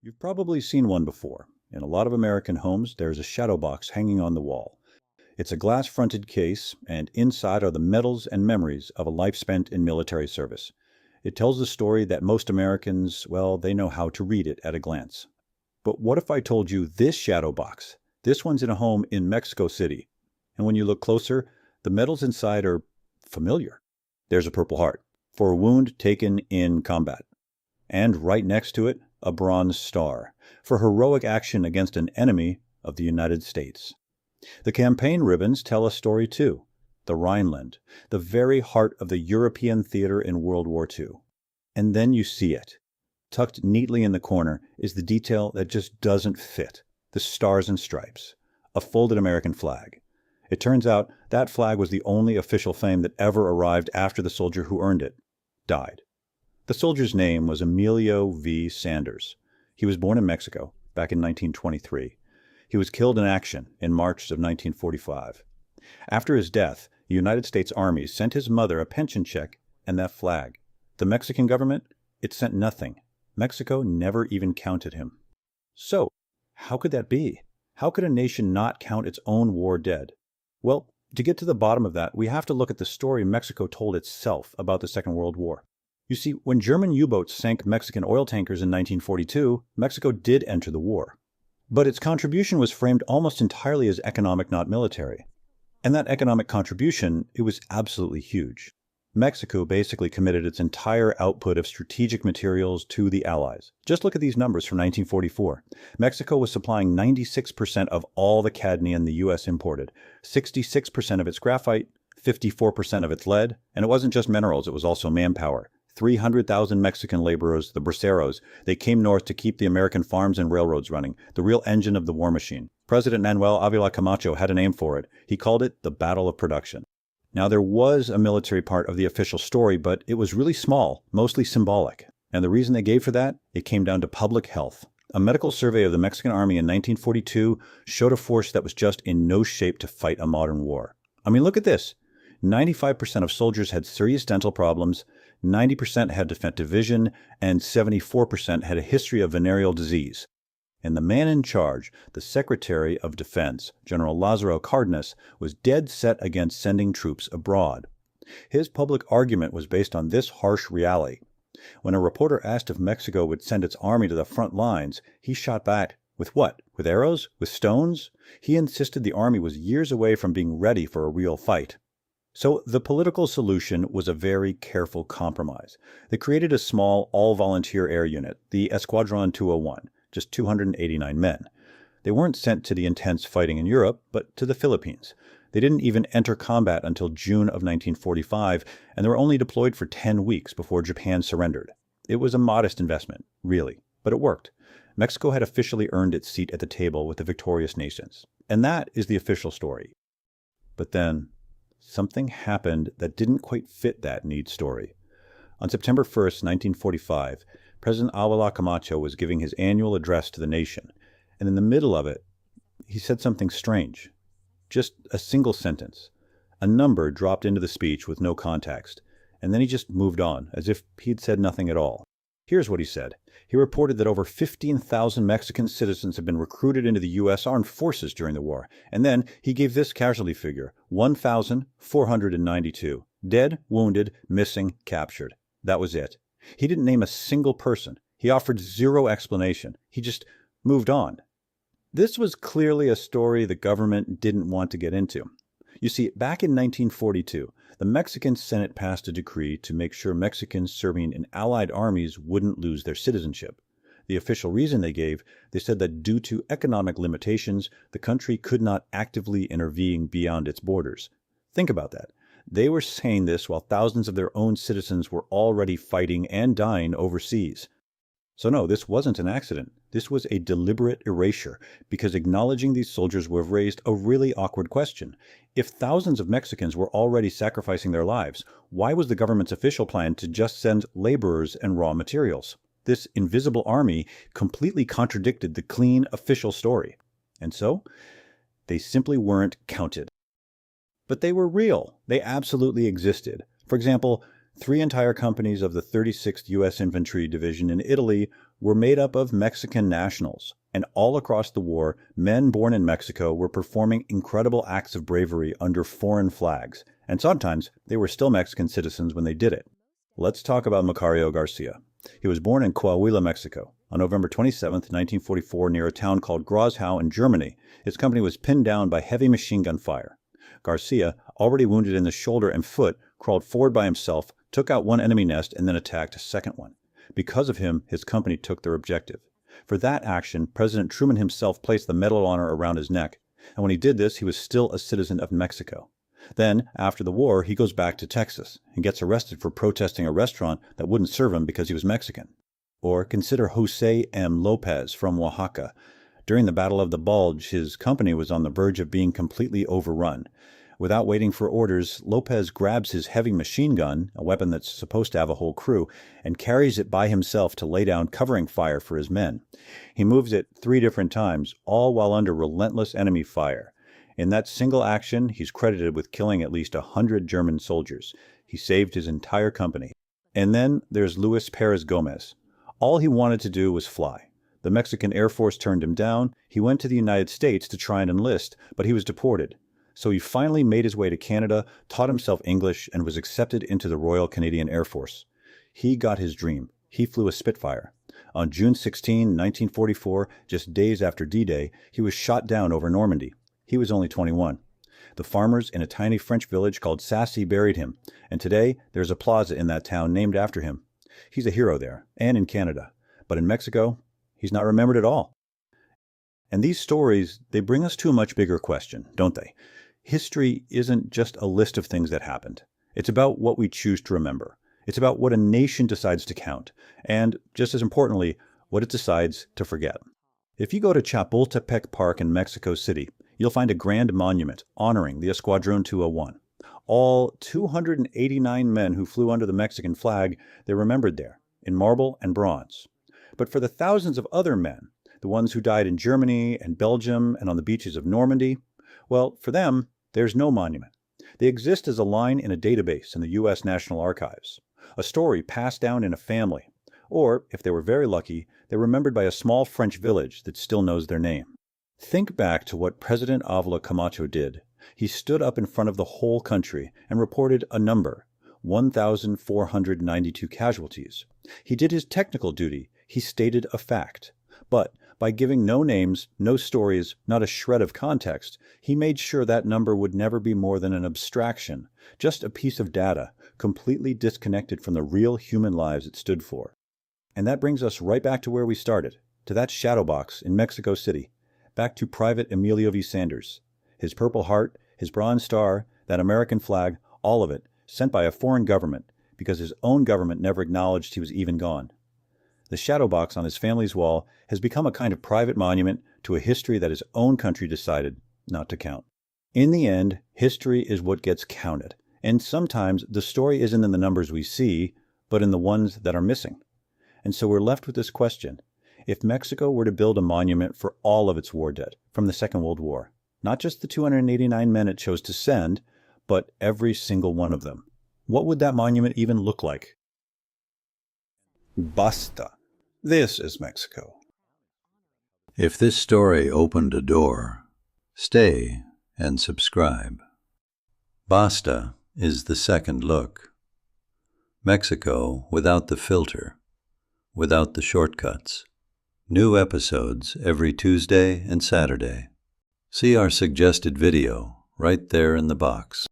You've probably seen one before. In a lot of American homes, there's a shadow box hanging on the wall. It's a glass-fronted case, and inside are the medals and memories of a life spent in military service. It tells a story that most Americans, well, they know how to read it at a glance. But what if I told you this shadow box? This one's in a home in Mexico City. And when you look closer, the medals inside are familiar. There's a Purple Heart for a wound taken in combat. And right next to it, a Bronze Star for heroic action against an enemy of the United States. The campaign ribbons tell a story too. The Rhineland, the very heart of the European theater in World War II. And then you see it. Tucked neatly in the corner is the detail that just doesn't fit. The Stars and Stripes, a folded American flag. It turns out that flag was the only official fame that ever arrived after the soldier who earned it died. The soldier's name was Emilio V. Sanders. He was born in Mexico back in 1923. He was killed in action in March of 1945. After his death, the United States Army sent his mother a pension check and that flag. The Mexican government, it sent nothing. Mexico never even counted him. So, how could that be? How could a nation not count its own war dead? Well, to get to the bottom of that, we have to look at the story Mexico told itself about the Second World War. You see, when German U-boats sank Mexican oil tankers in 1942, Mexico did enter the war. But its contribution was framed almost entirely as economic, not military. And that economic contribution, it was absolutely huge. Mexico basically committed its entire output of strategic materials to the Allies. Just look at these numbers from 1944. Mexico was supplying 96% of all the cadmium the U.S. imported, 66% of its graphite, 54% of its lead, and it wasn't just minerals, it was also manpower. 300,000 Mexican laborers, the braceros, they came north to keep the American farms and railroads running, the real engine of the war machine. President Manuel Ávila Camacho had a name for it. He called it the Battle of Production. Now, there was a military part of the official story, but it was really small, mostly symbolic. And the reason they gave for that, it came down to public health. A medical survey of the Mexican army in 1942 showed a force that was just in no shape to fight a modern war. I mean, look at this. 95% of soldiers had serious dental problems, 90% had defective vision, and 74% had a history of venereal disease. And the man in charge, the Secretary of Defense, General Lázaro Cárdenas, was dead set against sending troops abroad. His public argument was based on this harsh reality. When a reporter asked if Mexico would send its army to the front lines, he shot back, with what? With arrows? With stones? He insisted the army was years away from being ready for a real fight. So the political solution was a very careful compromise. They created a small, all-volunteer air unit, the Escuadron 201, just 289 men. They weren't sent to the intense fighting in Europe, but to the Philippines. They didn't even enter combat until June of 1945, and they were only deployed for 10 weeks before Japan surrendered. It was a modest investment, really, but it worked. Mexico had officially earned its seat at the table with the victorious nations. And that is the official story. But then something happened that didn't quite fit that neat story. On September 1st, 1945, President Ávila Camacho was giving his annual address to the nation, and in the middle of it, he said something strange. Just a single sentence. A number dropped into the speech with no context, and then he just moved on, as if he'd said nothing at all. Here's what he said. He reported that over 15,000 Mexican citizens had been recruited into the U.S. Armed Forces during the war, and then he gave this casualty figure, 1,492. Dead, wounded, missing, captured. That was it. He didn't name a single person. He offered zero explanation. He just moved on. This was clearly a story the government didn't want to get into. You see, back in 1942, the Mexican Senate passed a decree to make sure Mexicans serving in Allied armies wouldn't lose their citizenship. The official reason they gave, they said that due to economic limitations, the country could not actively intervene beyond its borders. Think about that. They were saying this while thousands of their own citizens were already fighting and dying overseas. So no, this wasn't an accident. This was a deliberate erasure, because acknowledging these soldiers would have raised a really awkward question. If thousands of Mexicans were already sacrificing their lives, why was the government's official plan to just send laborers and raw materials? This invisible army completely contradicted the clean official story. And so, they simply weren't counted. But they were real. They absolutely existed. For example, 3 entire companies of the 36th U.S. Infantry Division in Italy were made up of Mexican nationals, and all across the war, men born in Mexico were performing incredible acts of bravery under foreign flags, and sometimes they were still Mexican citizens when they did it. Let's talk about Macario Garcia. He was born in Coahuila, Mexico, on November 27, 1944, near a town called Grosshau in Germany. His company was pinned down by heavy machine gun fire. Garcia, already wounded in the shoulder and foot, crawled forward by himself, took out one enemy nest, and then attacked a second one. Because of him, his company took their objective. For that action, President Truman himself placed the Medal of Honor around his neck, and when he did this, he was still a citizen of Mexico. Then, after the war, he goes back to Texas and gets arrested for protesting a restaurant that wouldn't serve him because he was Mexican. Or consider Jose M. Lopez from Oaxaca. During the Battle of the Bulge, his company was on the verge of being completely overrun. Without waiting for orders, Lopez grabs his heavy machine gun, a weapon that's supposed to have a whole crew, and carries it by himself to lay down covering fire for his men. He moves it 3 different times, all while under relentless enemy fire. In that single action, he's credited with killing at least 100 German soldiers. He saved his entire company. And then there's Luis Perez Gomez. All he wanted to do was fly. The Mexican Air Force turned him down. He went to the United States to try and enlist, but he was deported. So he finally made his way to Canada, taught himself English, and was accepted into the Royal Canadian Air Force. He got his dream. He flew a Spitfire. On June 16, 1944, just days after D-Day, he was shot down over Normandy. He was only 21. The farmers in a tiny French village called Sassy buried him, and today there's a plaza in that town named after him. He's a hero there, and in Canada. But in Mexico, he's not remembered at all. And these stories, they bring us to a much bigger question, don't they? History isn't just a list of things that happened. It's about what we choose to remember. It's about what a nation decides to count, and, just as importantly, what it decides to forget. If you go to Chapultepec Park in Mexico City, you'll find a grand monument honoring the Escuadron 201. All 289 men who flew under the Mexican flag, they're remembered there, in marble and bronze. But for the thousands of other men, the ones who died in Germany and Belgium and on the beaches of Normandy, well, for them, there's no monument. They exist as a line in a database in the U.S. National Archives, a story passed down in a family, or, if they were very lucky, they're remembered by a small French village that still knows their name. Think back to what President Ávila Camacho did. He stood up in front of the whole country and reported a number, 1,492 casualties. He did his technical duty. He stated a fact. But by giving no names, no stories, not a shred of context, he made sure that number would never be more than an abstraction, just a piece of data, completely disconnected from the real human lives it stood for. And that brings us right back to where we started, to that shadow box in Mexico City, back to Private Emilio V. Sanders. His Purple Heart, his Bronze Star, that American flag, all of it, sent by a foreign government, because his own government never acknowledged he was even gone. The shadow box on his family's wall has become a kind of private monument to a history that his own country decided not to count. In the end, history is what gets counted, and sometimes the story isn't in the numbers we see, but in the ones that are missing. And so we're left with this question. If Mexico were to build a monument for all of its war dead from the Second World War, not just the 289 men it chose to send, but every single one of them, what would that monument even look like? BASTA. This is Mexico. If this story opened a door, stay and subscribe. BASTA is the second look. Mexico without the filter, without the shortcuts. New episodes every Tuesday and Saturday. See our suggested video right there in the box.